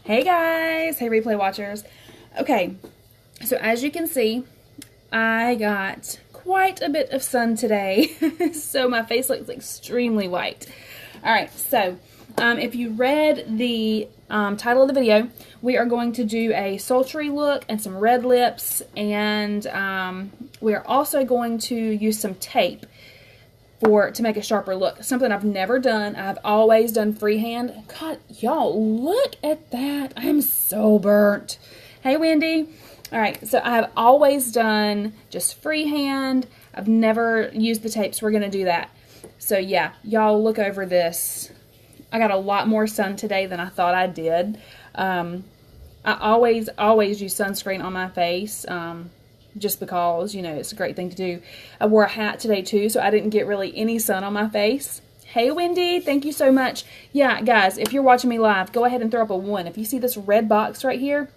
Hey guys, hey replay watchers. Okay, so as you can see, I got quite a bit of sun today, so my face looks extremely white. Alright, so if you read the title of the video, we are going to do a sultry look and some red lips, and we are also going to use some tape to make a sharper look. Something I've never done. I've always done freehand. God, y'all, look at that. I'm so burnt. Hey, Wendy. All right, so I have always done just freehand. I've never used the tapes. We're going to do that. So, yeah, y'all look over this. I got a lot more sun today than I thought I did. I always use sunscreen on my face. Just because, you know, it's a great thing to do. I wore a hat today too, so I didn't get really any sun on my face. Hey, Wendy, thank you so much. Yeah, guys, if you're watching me live, go ahead and throw up a 1. If you see this red box right here,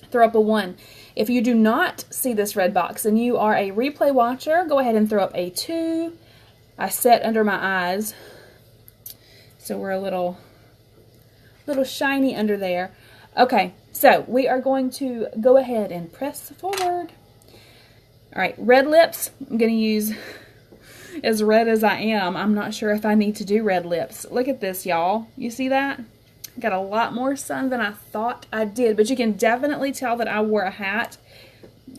throw up a 1. If you do not see this red box and you are a replay watcher, go ahead and throw up a 2. I set under my eyes, so we're a little shiny under there. Okay, so we are going to go ahead and press forward. Alright, red lips, I'm going to use as red as I am. I'm not sure if I need to do red lips. Look at this, y'all. You see that? Got a lot more sun than I thought I did, but you can definitely tell that I wore a hat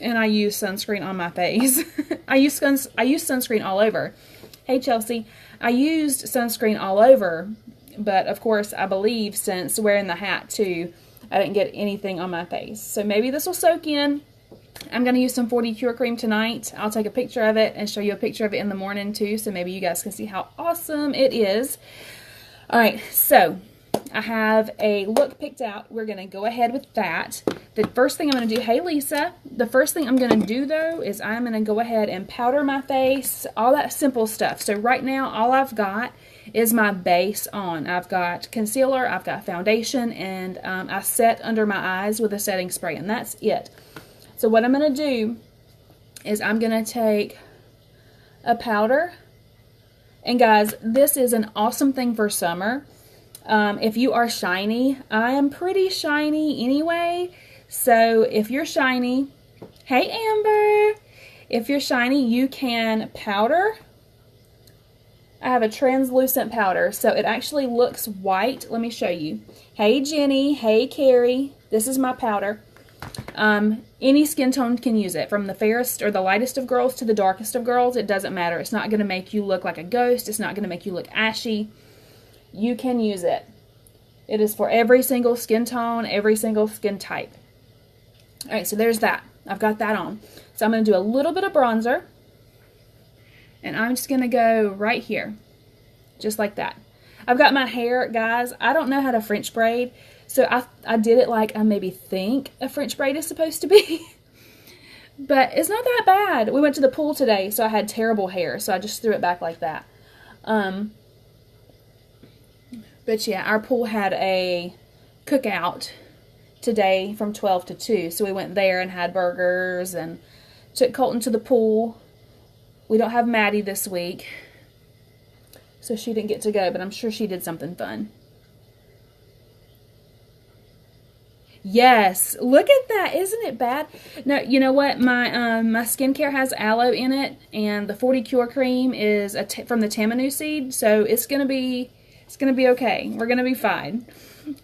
and I use sunscreen on my face. I use sunscreen all over. Hey, Chelsea. I used sunscreen all over, but of course, I believe since wearing the hat too, I didn't get anything on my face. So maybe this will soak in. I'm going to use some 40 Cure Cream tonight. I'll take a picture of it and show you a picture of it in the morning too, so maybe you guys can see how awesome it is. Alright, so I have a look picked out. We're going to go ahead with that. The first thing I'm going to do, hey Lisa, the first thing I'm going to do though is I'm going to go ahead and powder my face, all that simple stuff. So right now all I've got is my base on. I've got concealer, I've got foundation, and I set under my eyes with a setting spray, and that's it. So what I'm going to do is I'm going to take a powder, and guys, this is an awesome thing for summer. If you are shiny, I am pretty shiny anyway, so if you're shiny, hey Amber, if you're shiny, you can powder. I have a translucent powder, so it actually looks white. Let me show you. Hey Jenny, hey Carrie, this is my powder. Any skin tone can use it, from the fairest or the lightest of girls to the darkest of girls. It doesn't matter. It's not going to make you look like a ghost. It's not going to make you look ashy. You can use it. It is for every single skin tone, every single skin type. Alright, so there's that. I've got that on. So I'm going to do a little bit of bronzer. And I'm just going to go right here. Just like that. I've got my hair, guys. I don't know how to French braid. So I did it like I maybe think a French braid is supposed to be. But it's not that bad. We went to the pool today, so I had terrible hair. So I just threw it back like that. But yeah, our pool had a cookout today from 12 to 2. So we went there and had burgers and took Colton to the pool. We don't have Maddie this week, so she didn't get to go, but I'm sure she did something fun. Yes, look at that. Isn't it bad? No, you know what? My skincare has aloe in it, and the 40 Cure Cream is from the tamanu seed, so it's gonna be okay. We're gonna be fine.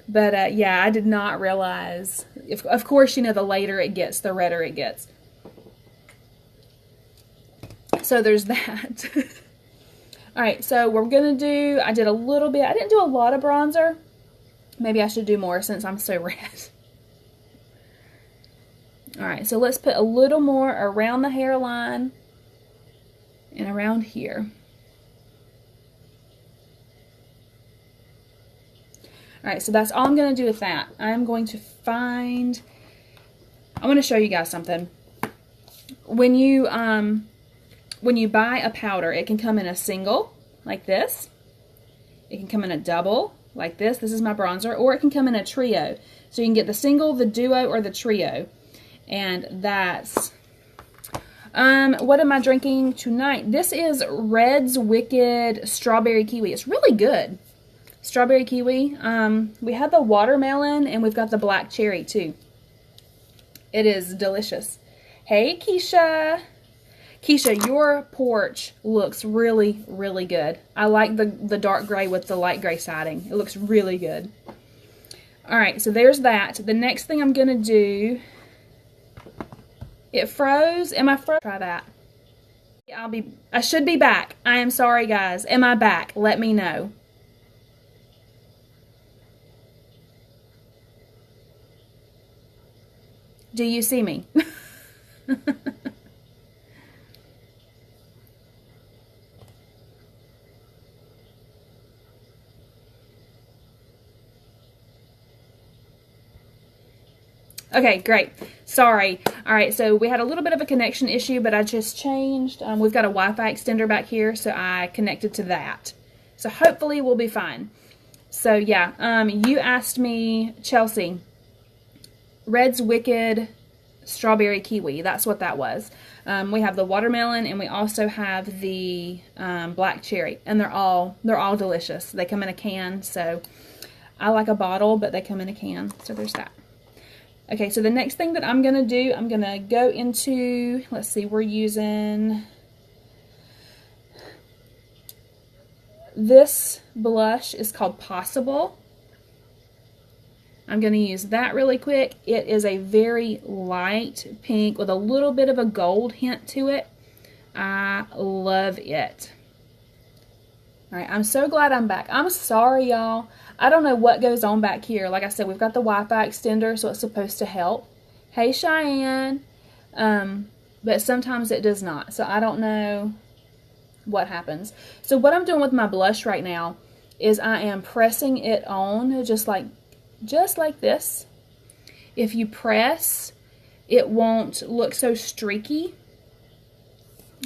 But yeah, I did not realize. Of course, you know, the later it gets, the redder it gets. So there's that. All right, so we're gonna do. I did a little bit. I didn't do a lot of bronzer. Maybe I should do more since I'm so red. Alright, so let's put a little more around the hairline and around here. Alright, so that's all I'm going to do with that. I'm going to find... I want to show you guys something. When you buy a powder, it can come in a single, like this. It can come in a double, like this. This is my bronzer. Or it can come in a trio. So you can get the single, the duo, or the trio. And that's... what am I drinking tonight? This is Red's Wicked Strawberry Kiwi. It's really good. strawberry kiwi. We have the watermelon and we've got the black cherry too. It is delicious. Hey, Keisha. Keisha, your porch looks really, really good. I like the dark gray with the light gray siding. It looks really good. All right, so there's that. The next thing I'm going to do, it froze. Am I froze? Try that. I should be back. I am sorry, guys. Am I back? Let me know. Do you see me? Okay, great. Sorry. All right, so we had a little bit of a connection issue, but I just changed. We've got a Wi-Fi extender back here, so I connected to that. So hopefully we'll be fine. So yeah, you asked me, Chelsea, Red's Wicked strawberry kiwi. That's what that was. We have the watermelon and we also have the black cherry, and they're all delicious. They come in a can, so I like a bottle, but they come in a can. So there's that. Okay, so the next thing that I'm gonna do, I'm gonna go into, let's see, we're using this blush is called Possible. I'm going to use that really quick. It is a very light pink with a little bit of a gold hint to it. I love it. All right, I'm so glad I'm back. I'm sorry, y'all. I don't know what goes on back here. Like I said, we've got the Wi-Fi extender, so it's supposed to help. Hey, Cheyenne. But sometimes it does not. So I don't know what happens. So what I'm doing with my blush right now is I am pressing it on just like this. If you press, it won't look so streaky.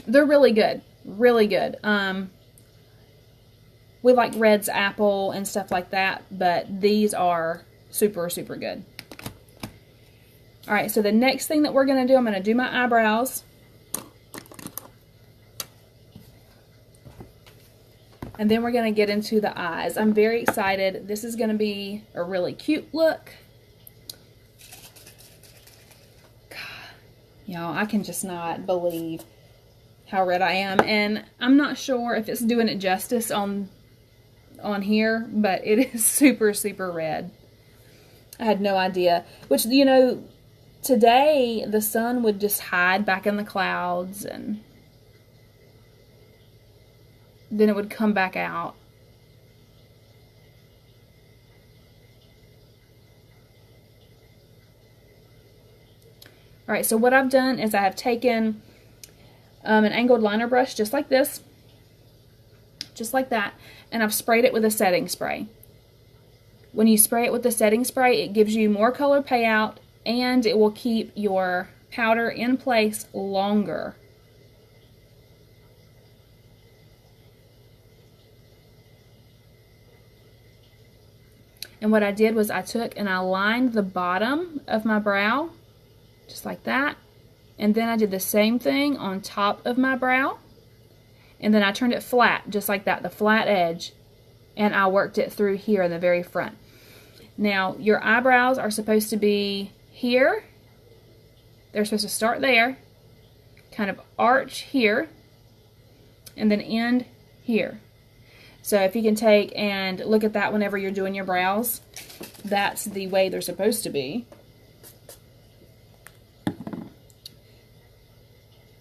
They're really good. Really good. We like Red's Apple and stuff like that, but these are super, super good. All right, so the next thing that we're going to do, I'm going to do my eyebrows. And then we're going to get into the eyes. I'm very excited. This is going to be a really cute look. God, y'all, I can just not believe how red I am. And I'm not sure if it's doing it justice on here, but it is super, super red. I had no idea. Which, you know, today the sun would just hide back in the clouds and then it would come back out. All right, so what I've done is I have taken an angled liner brush just like this, just like that, and I've sprayed it with a setting spray. When you spray it with the setting spray, it gives you more color payout and it will keep your powder in place longer. And what I did was I took and I lined the bottom of my brow, just like that. And then I did the same thing on top of my brow. And then I turned it flat, just like that, the flat edge. And I worked it through here in the very front. Now, your eyebrows are supposed to be here. They're supposed to start there, kind of arch here, and then end here. So if you can take and look at that whenever you're doing your brows, that's the way they're supposed to be.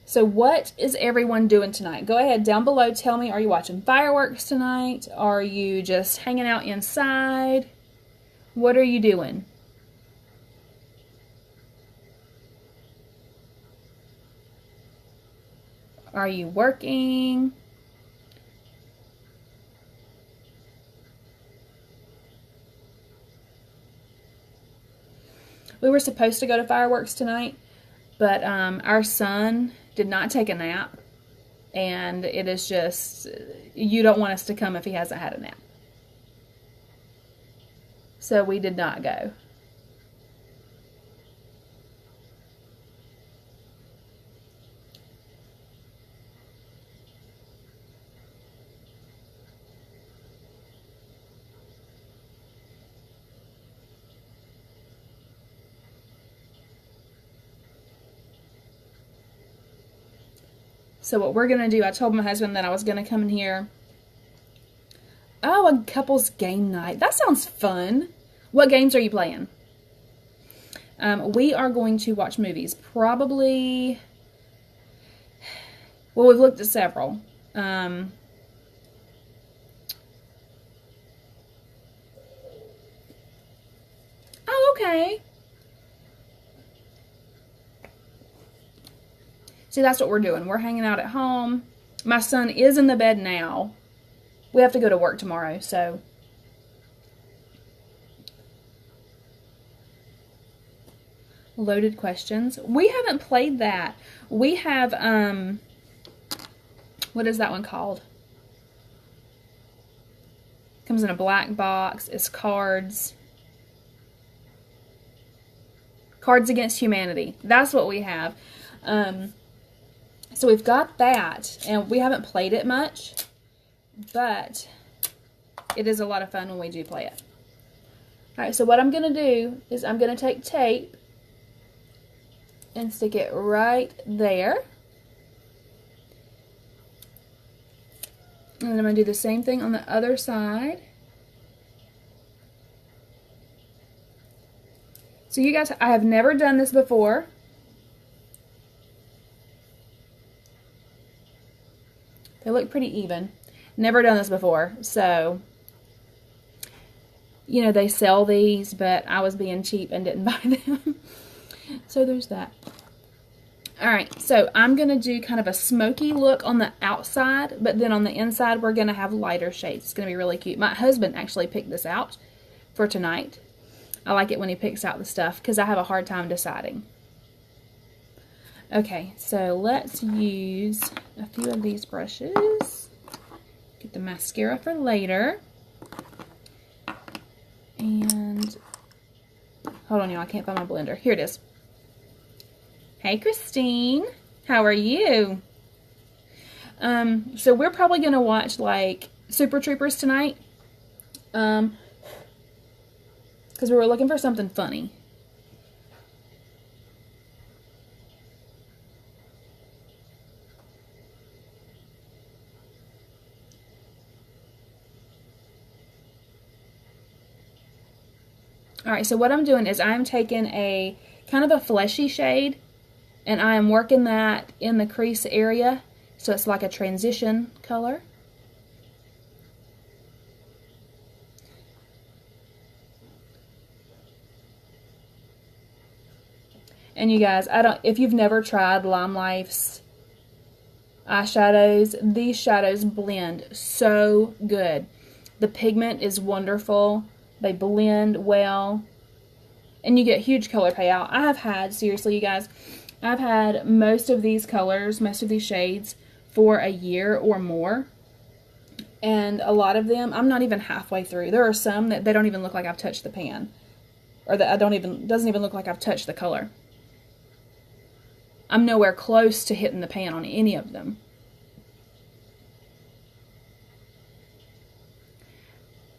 So what is everyone doing tonight? Go ahead down below, tell me, are you watching fireworks tonight? Are you just hanging out inside? What are you doing? Are you working? We were supposed to go to fireworks tonight, but our son did not take a nap, and it is just, you don't want us to come if he hasn't had a nap. So we did not go. So what we're going to do, I told my husband that I was going to come in here. Oh, a couples game night. That sounds fun. What games are you playing? We are going to watch movies. Probably, well, we've looked at several. Oh, okay. See, that's what we're doing. We're hanging out at home. My son is in the bed now. We have to go to work tomorrow, so. Loaded questions. We haven't played that. We have, what is that one called? Comes in a black box. It's cards. Cards Against Humanity. That's what we have. So we've got that, and we haven't played it much, but it is a lot of fun when we do play it. Alright, so what I'm going to do is I'm going to take tape and stick it right there. And then I'm going to do the same thing on the other side. So you guys, I have never done this before. They look pretty even. Never done this before, so, you know, they sell these, but I was being cheap and didn't buy them. So there's that. Alright, so I'm going to do kind of a smoky look on the outside, but then on the inside we're going to have lighter shades. It's going to be really cute. My husband actually picked this out for tonight. I like it when he picks out the stuff because I have a hard time deciding. Okay, so let's use a few of these brushes. Get the mascara for later. And, hold on y'all, I can't find my blender. Here it is. Hey Christine, how are you? So we're probably going to watch like Super Troopers tonight. Because we were looking for something funny. Alright, so what I'm doing is I'm taking a kind of a fleshy shade and I am working that in the crease area so it's like a transition color. And you guys, if you've never tried Lime Life's eyeshadows, these shadows blend so good. The pigment is wonderful. They blend well. And you get huge color payout. I have had, seriously you guys, I've had most of these colors, most of these shades for a year or more. And a lot of them, I'm not even halfway through. There are some that they don't even look like I've touched the pan. Or that doesn't even look like I've touched the color. I'm nowhere close to hitting the pan on any of them.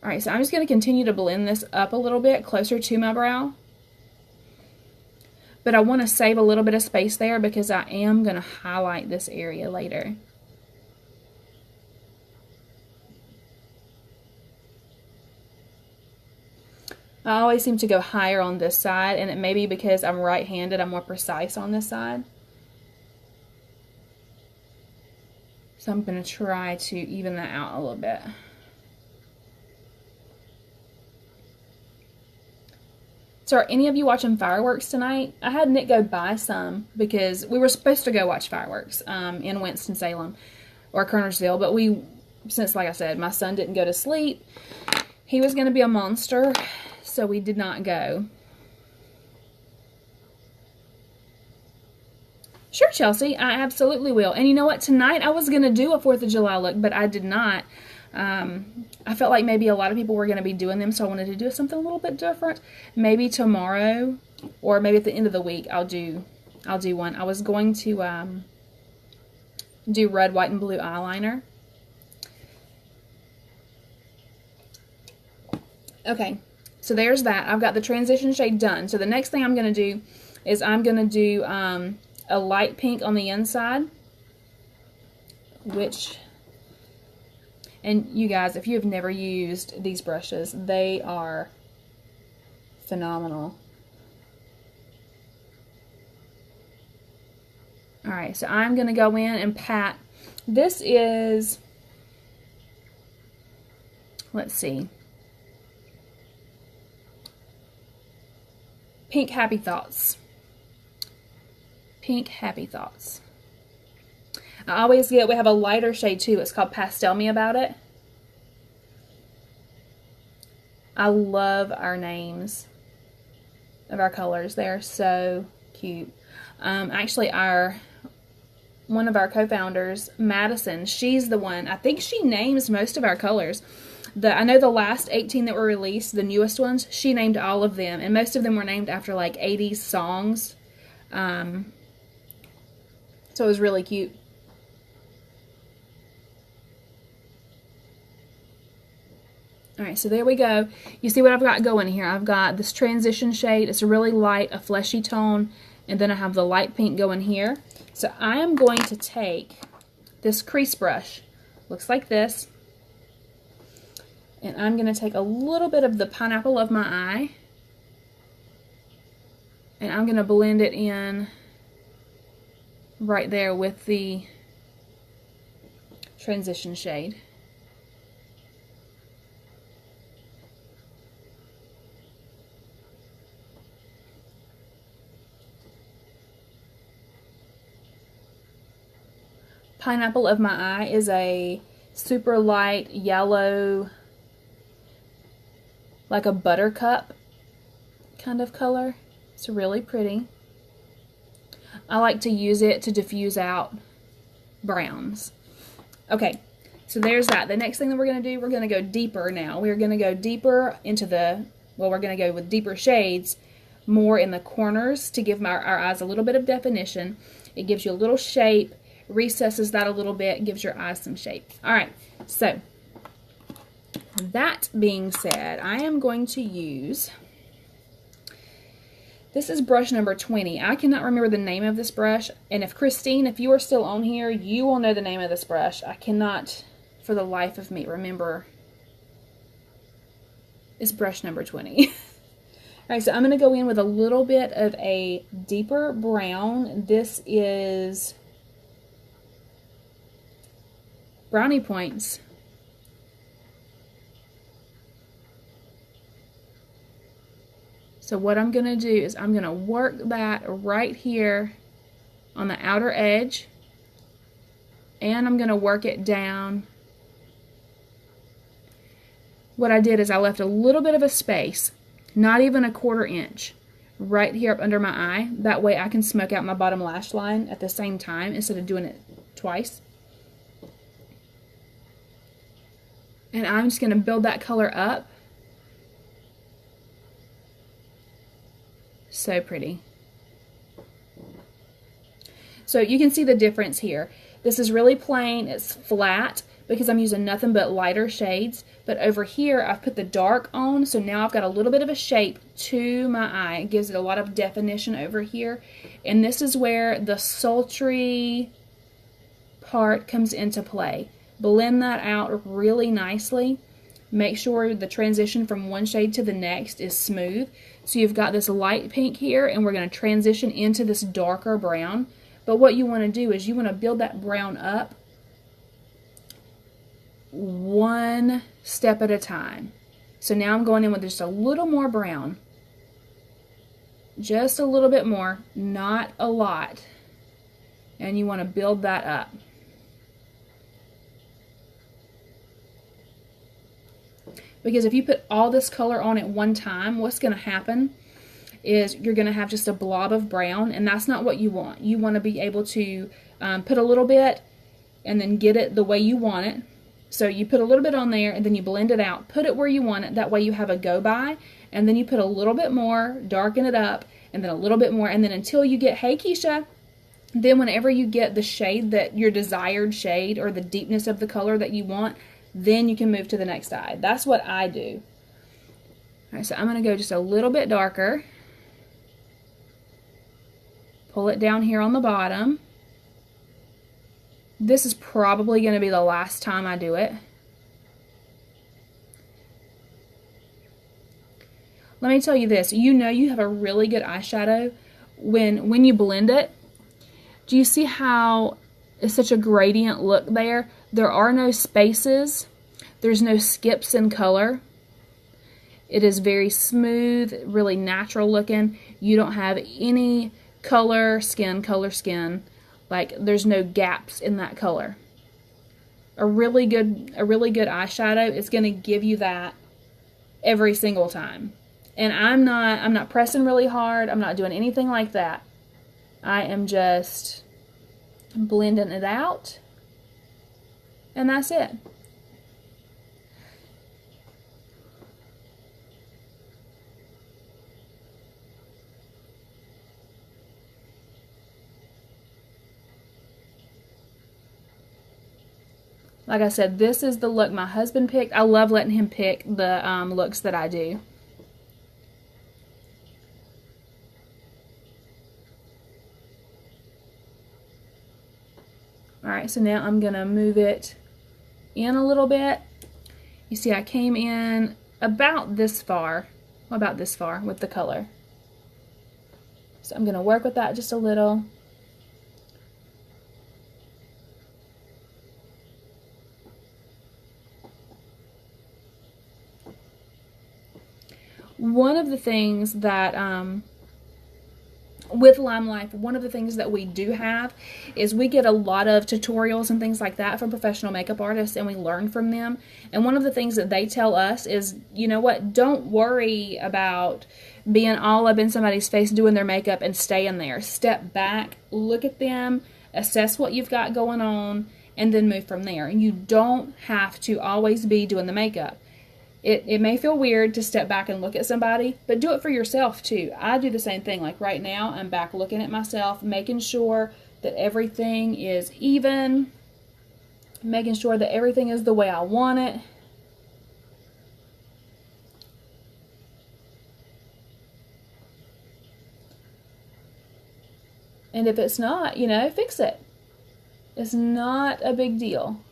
Alright, so I'm just going to continue to blend this up a little bit closer to my brow. But I want to save a little bit of space there because I am going to highlight this area later. I always seem to go higher on this side, and it may be because I'm right-handed, I'm more precise on this side. So I'm going to try to even that out a little bit. So are any of you watching fireworks tonight? I had Nick go buy some because we were supposed to go watch fireworks in Winston-Salem or Kernersville, but since like I said, my son didn't go to sleep, he was going to be a monster, so we did not go. Sure, Chelsea, I absolutely will. And you know what? Tonight I was going to do a 4th of July look, but I did not. I felt like maybe a lot of people were going to be doing them, so I wanted to do something a little bit different. Maybe tomorrow, or maybe at the end of the week, I'll do one. I was going to do red, white, and blue eyeliner. Okay, so there's that. I've got the transition shade done. So the next thing I'm going to do is I'm going to do a light pink on the inside. which, and you guys, if you have never used these brushes, they are phenomenal. Alright, so I'm going to go in and pat. This is, let's see, Pink Happy Thoughts. Pink Happy Thoughts. I always get, we have a lighter shade too. It's called Pastel Me About It. I love our names of our colors. They're so cute. Actually, one of our co-founders, Madison, she's the one, I think she names most of our colors. I know the last 18 that were released, the newest ones, she named all of them, and most of them were named after like 80s songs. So it was really cute. Alright, so there we go. You see what I've got going here. I've got this transition shade. It's a really light, a fleshy tone, and then I have the light pink going here. So I am going to take this crease brush. Looks like this. And I'm going to take a little bit of the Pineapple of My Eye, and I'm going to blend it in right there with the transition shade. Pineapple of My Eye is a super light yellow, like a buttercup kind of color. It's really pretty. I like to use it to diffuse out browns. Okay, so there's that. The next thing that we're going to do, we're going to go deeper now. We're going to go deeper into the, well, we're going to go with deeper shades, more in the corners to give our eyes a little bit of definition. It gives you a little shape, recesses that a little bit, gives your eyes some shape. All right, so that being said, I am going to use, this is brush number 20. I cannot remember the name of this brush, and if Christine, if you are still on here, you will know the name of this brush. I cannot, for the life of me, remember. It's brush number 20. All right, so I'm going to go in with a little bit of a deeper brown. This is Brownie Points. So what I'm going to do is I'm going to work that right here on the outer edge, and I'm going to work it down. What I did is I left a little bit of a space, not even a 1/4 inch, right here up under my eye. That way I can smoke out my bottom lash line at the same time instead of doing it twice. And I'm just going to build that color up. So pretty. So you can see the difference here. This is really plain, it's flat because I'm using nothing but lighter shades, but over here I've put the dark on, so now I've got a little bit of a shape to my eye. It gives it a lot of definition over here, and this is where the sultry part comes into play. Blend that out really nicely. Make sure the transition from one shade to the next is smooth. So you've got this light pink here, and we're going to transition into this darker brown. But what you want to do is you want to build that brown up one step at a time. So now I'm going in with just a little more brown. Just a little bit more, not a lot. And you want to build that up. Because if you put all this color on at one time, what's going to happen is you're going to have just a blob of brown, and that's not what you want. You want to be able to put a little bit and then get it the way you want it. So you put a little bit on there and then you blend it out. Put it where you want it. That way you have a go-by, and then you put a little bit more, darken it up, and then a little bit more, and then until you get, hey Keisha, then whenever you get the shade, that your desired shade or the deepness of the color that you want, then you can move to the next eye. That's what I do. Alright, so I'm going to go just a little bit darker. Pull it down here on the bottom. This is probably going to be the last time I do it. Let me tell you this. You know you have a really good eyeshadow when you blend it. Do you see how it's such a gradient look there? There are no spaces. There's no skips in color. It is very smooth, really natural looking. You don't have any color skin. Like there's no gaps in that color. A really good eyeshadow is going to give you that every single time. And I'm not pressing really hard. I'm not doing anything like that. I am just blending it out. And that's it. Like I said, this is the look my husband picked. I love letting him pick the looks that I do. Alright, so now I'm going to move it in a little bit. You see I came in about this far with the color. So I'm going to work with that just a little. One of the things that, with Lime Life, one of the things that we do have is we get a lot of tutorials and things like that from professional makeup artists, and we learn from them. And one of the things that they tell us is, you know what, don't worry about being all up in somebody's face doing their makeup and staying there. Step back, look at them, assess what you've got going on, and then move from there. And you don't have to always be doing the makeup. It may feel weird to step back and look at somebody, but do it for yourself too. I do the same thing. Like right now, I'm back looking at myself, making sure that everything is even, making sure that everything is the way I want it. And if it's not, you know, fix it. It's not a big deal.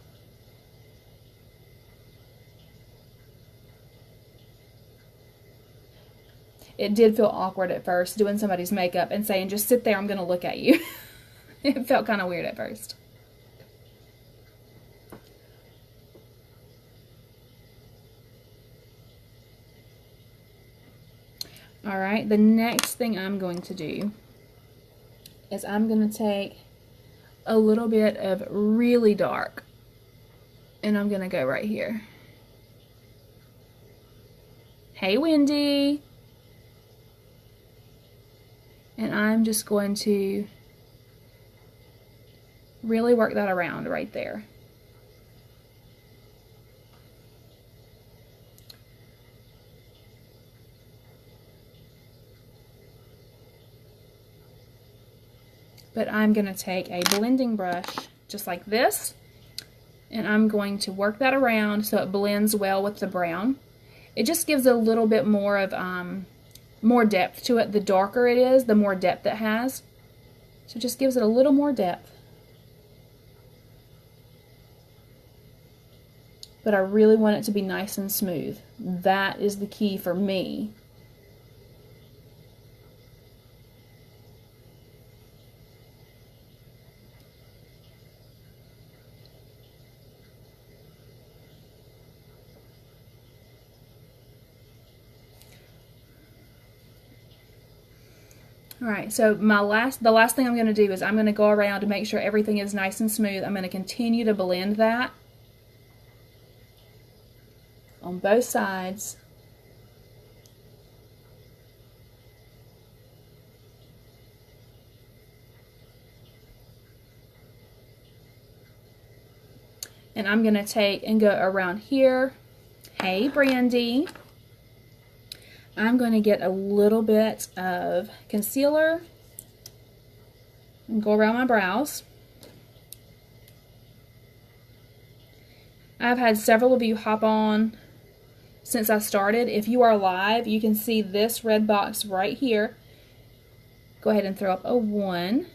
It did feel awkward at first doing somebody's makeup and saying, just sit there, I'm going to look at you. It felt kind of weird at first. Alright, the next thing I'm going to do is I'm going to take a little bit of really dark and I'm going to go right here. Hey, Wendy! And I'm just going to really work that around right there. But I'm going to take a blending brush just like this, and I'm going to work that around so it blends well with the brown. It just gives a little bit more of more depth to it. The darker it is, the more depth it has. So it just gives it a little more depth. But I really want it to be nice and smooth. That is the key for me. Alright, so the last thing I'm going to do is I'm going to go around to make sure everything is nice and smooth. I'm going to continue to blend that on both sides. And I'm going to take and go around here. Hey, Brandy. I'm going to get a little bit of concealer and go around my brows. I've had several of you hop on since I started. If you are live, you can see this red box right here. Go ahead and throw up a 1.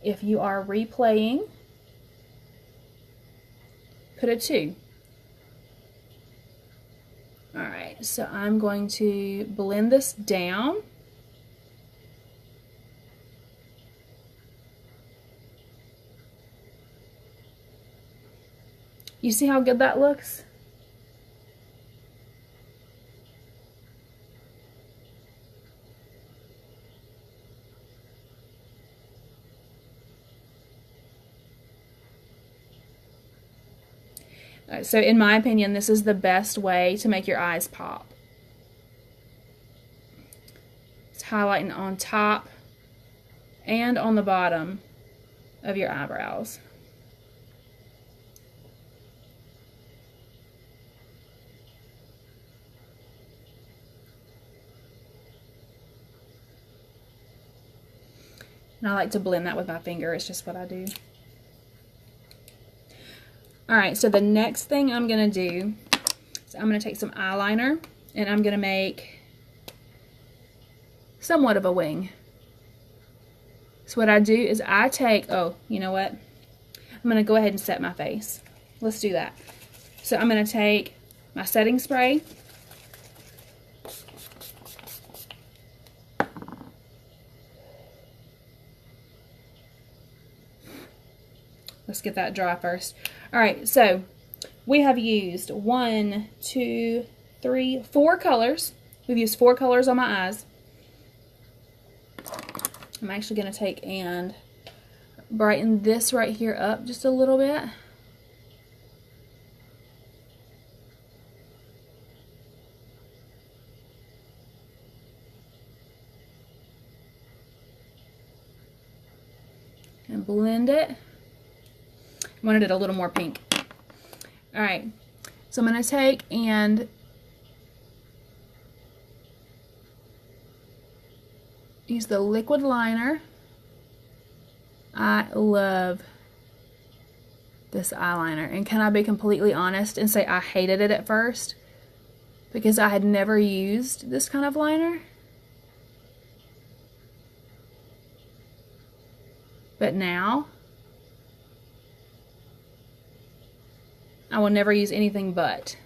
If you are replaying, put a 2. Alright, so I'm going to blend this down. You see how good that looks? So in my opinion, this is the best way to make your eyes pop. It's highlighting on top and on the bottom of your eyebrows. And I like to blend that with my finger. It's just what I do. Alright, so the next thing I'm going to do is I'm going to take some eyeliner and I'm going to make somewhat of a wing. So what I do is I take, oh, you know what? I'm going to go ahead and set my face. Let's do that. So I'm going to take my setting spray. Let's get that dry first. Alright, so we have used 1, 2, 3, 4 colors. We've used 4 colors on my eyes. I'm actually going to take and brighten this right here up just a little bit. And blend it. I wanted it a little more pink. Alright, so I'm going to take and use the liquid liner. I love this eyeliner. And can I be completely honest and say I hated it at first? Because I had never used this kind of liner. But now, I will never use anything but.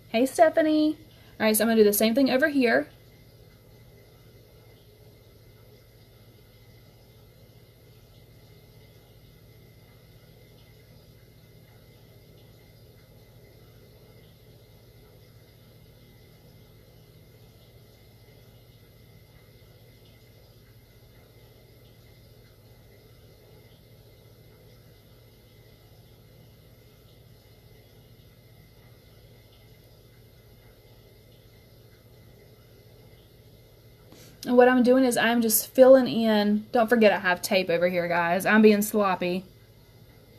Hey, Stephanie. All right, so I'm going to do the same thing over here. And what I'm doing is I'm just filling in. Don't forget I have tape over here, guys. I'm being sloppy.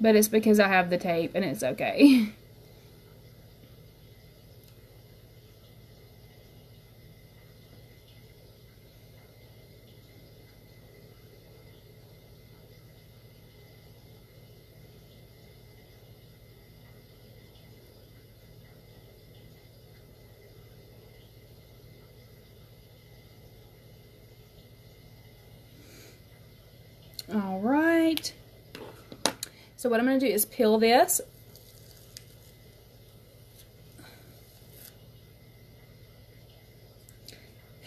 But it's because I have the tape and it's okay. All right. So what I'm going to do is peel this.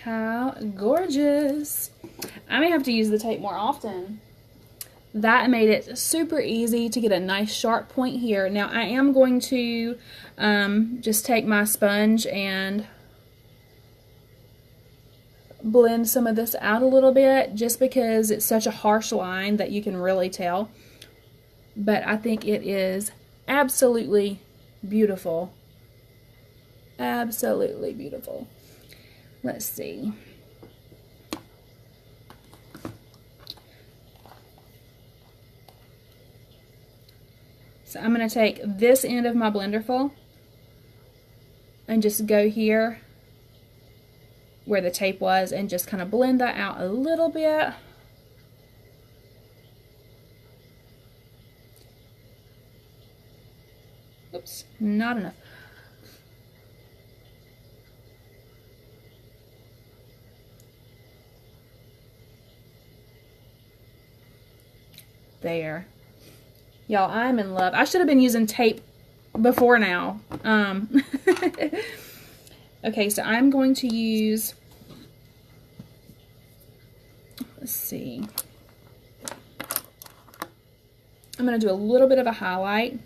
How gorgeous. I may have to use the tape more often. That made it super easy to get a nice sharp point here. Now I am going to just take my sponge and blend some of this out a little bit, just because it's such a harsh line that you can really tell. But I think it is absolutely beautiful. Absolutely beautiful. Let's see. So I'm going to take this end of my Blenderful and just go here where the tape was and just kind of blend that out a little bit. It's not enough. There. Y'all, I'm in love. I should have been using tape before now. Okay, so I'm going to use, let's see. I'm going to do a little bit of a highlight.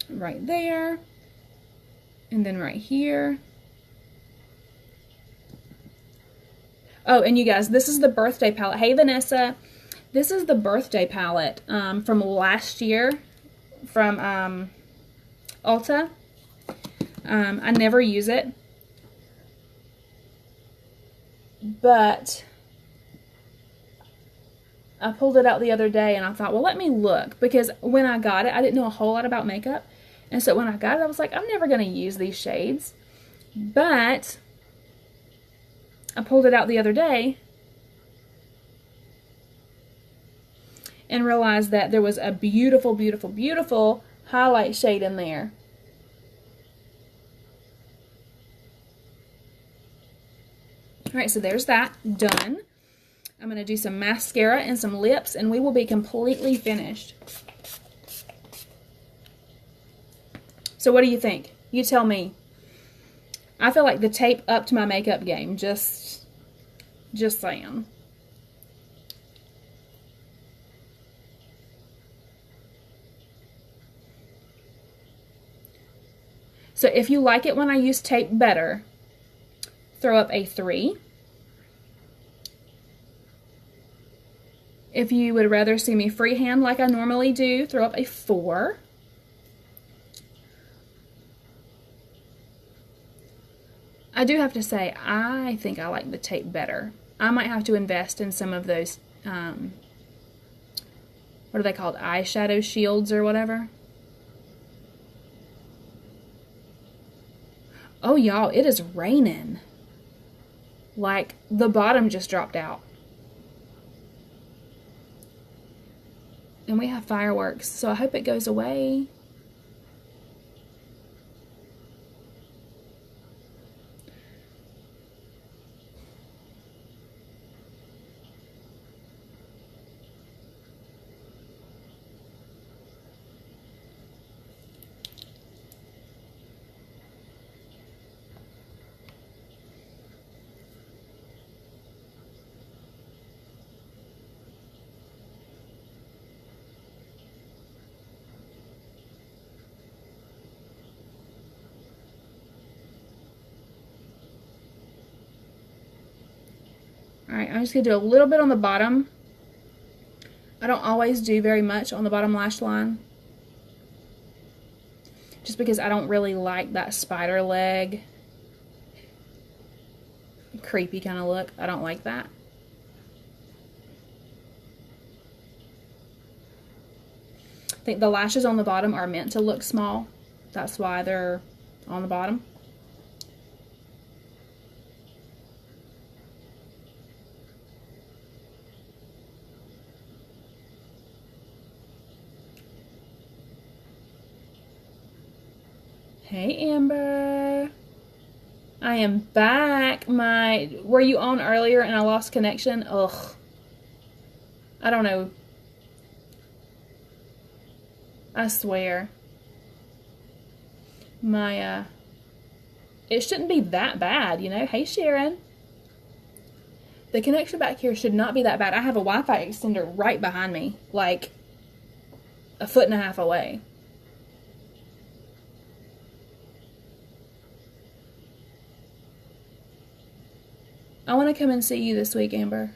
Right there. And then right here. Oh, and you guys, this is the birthday palette. Hey, Vanessa. This is the birthday palette from last year from Ulta. I never use it. But I pulled it out the other day and I thought, well, let me look. Because when I got it, I didn't know a whole lot about makeup. And so when I got it, I was like, I'm never going to use these shades. But I pulled it out the other day and realized that there was a beautiful, beautiful, beautiful highlight shade in there. Alright, so there's that done. I'm going to do some mascara and some lips and we will be completely finished. So what do you think? You tell me. I feel like the tape upped my makeup game. Just saying. So if you like it when I use tape better, throw up a 3. If you would rather see me freehand like I normally do, throw up a 4. I do have to say, I think I like the tape better. I might have to invest in some of those, what are they called, eyeshadow shields or whatever. Oh, y'all, it is raining. Like, the bottom just dropped out. And we have fireworks, so I hope it goes away. Alright, I'm just going to do a little bit on the bottom. I don't always do very much on the bottom lash line. Just because I don't really like that spider leg, creepy kind of look. I don't like that. I think the lashes on the bottom are meant to look small. That's why they're on the bottom. Hey, Amber. I am back. Were you on earlier and I lost connection? Ugh. I don't know. I swear. It shouldn't be that bad, you know? Hey, Sharon. The connection back here should not be that bad. I have a Wi-Fi extender right behind me, like a 1.5 feet away. I want to come and see you this week, Amber.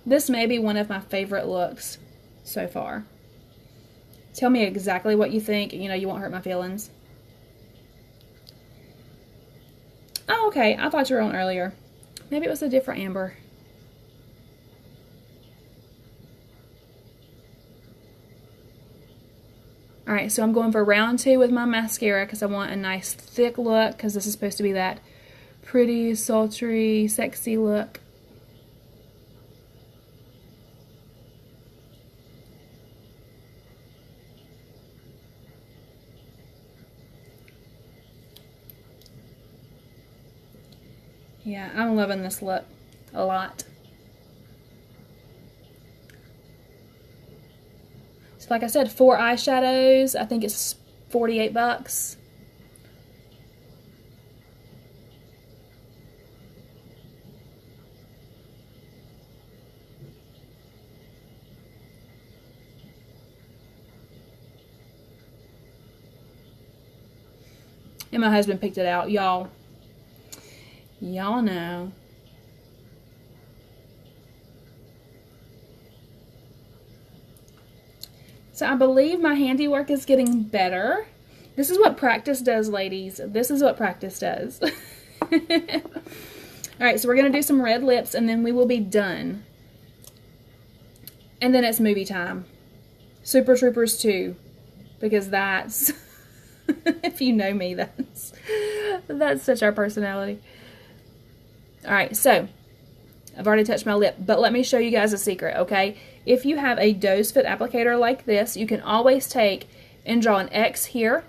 This may be one of my favorite looks so far. Tell me exactly what you think. You know, you won't hurt my feelings. Oh, okay. I thought you were on earlier. Maybe it was a different Amber. Alright, so I'm going for round 2 with my mascara because I want a nice thick look because this is supposed to be that pretty, sultry, sexy look. Yeah, I'm loving this look a lot. So like I said, 4 eyeshadows. I think it's 48 bucks. And my husband picked it out, y'all. Y'all know. So I believe my handiwork is getting better. This is what practice does, ladies. This is what practice does. Alright, so we're going to do some red lips and then we will be done. And then it's movie time. Super Troopers 2. Because that's... if you know me, that's such our personality. Alright, so I've already touched my lip, but let me show you guys a secret, okay? If you have a doe's foot applicator like this, you can always take and draw an X here.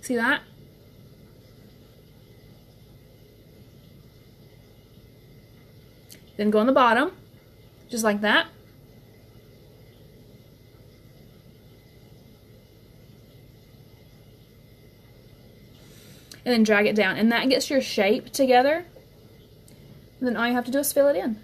See that? Then go on the bottom, just like that. And then drag it down. And that gets your shape together. And then all you have to do is fill it in.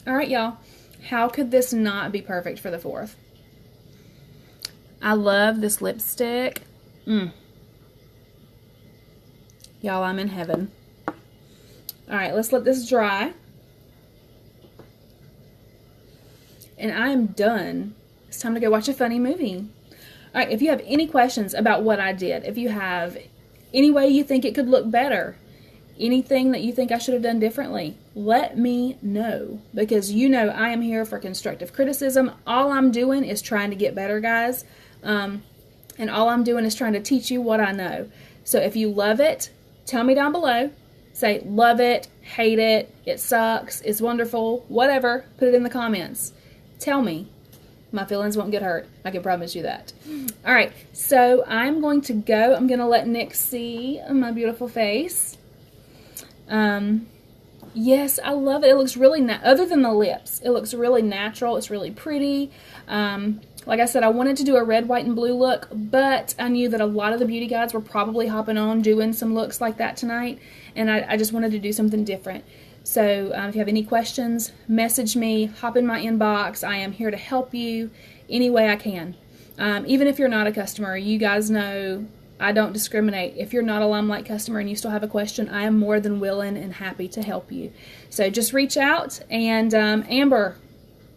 Alright, y'all. How could this not be perfect for the 4th? I love this lipstick. Y'all, I'm in heaven. Alright, let's let this dry. And I am done. It's time to go watch a funny movie. Alright, if you have any questions about what I did, if you have any way you think it could look better, anything that you think I should have done differently, let me know, because you know I am here for constructive criticism. All I'm doing is trying to get better, guys, and all I'm doing is trying to teach you what I know. So if you love it, tell me down below. Say love it, hate it, it sucks, it's wonderful, whatever. Put it in the comments. Tell me. My feelings won't get hurt. I can promise you that. Alright, so I'm going to go. I'm going to let Nick see my beautiful face. Yes, I love it. It looks really, other than the lips, it looks really natural. It's really pretty. Like I said, I wanted to do a red, white, and blue look, but I knew that a lot of the beauty guides were probably hopping on doing some looks like that tonight, and I just wanted to do something different. So if you have any questions, message me, hop in my inbox. I am here to help you any way I can. Even if you're not a customer, you guys know I don't discriminate. If you're not a Limelight customer and you still have a question, I am more than willing and happy to help you. So just reach out, and Amber,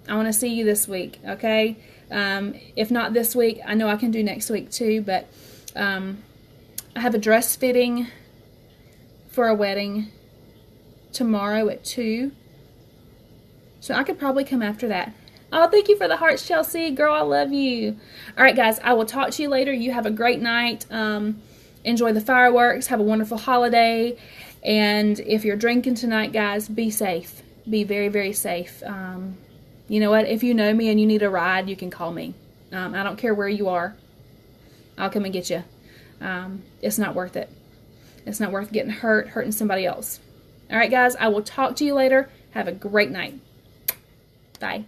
I want to see you this week, okay? If not this week, I know I can do next week too, but I have a dress fitting for a wedding tomorrow at 2, so I could probably come after that. Oh, thank you for the hearts, Chelsea. Girl, I love you. All right, guys, I will talk to you later. You have a great night. Enjoy the fireworks. Have a wonderful holiday. And if you're drinking tonight, guys, be safe. Be very, very safe. You know what? If you know me and you need a ride, you can call me. I don't care where you are. I'll come and get you. It's not worth it. It's not worth getting hurt, hurting somebody else. All right, guys, I will talk to you later. Have a great night. Bye.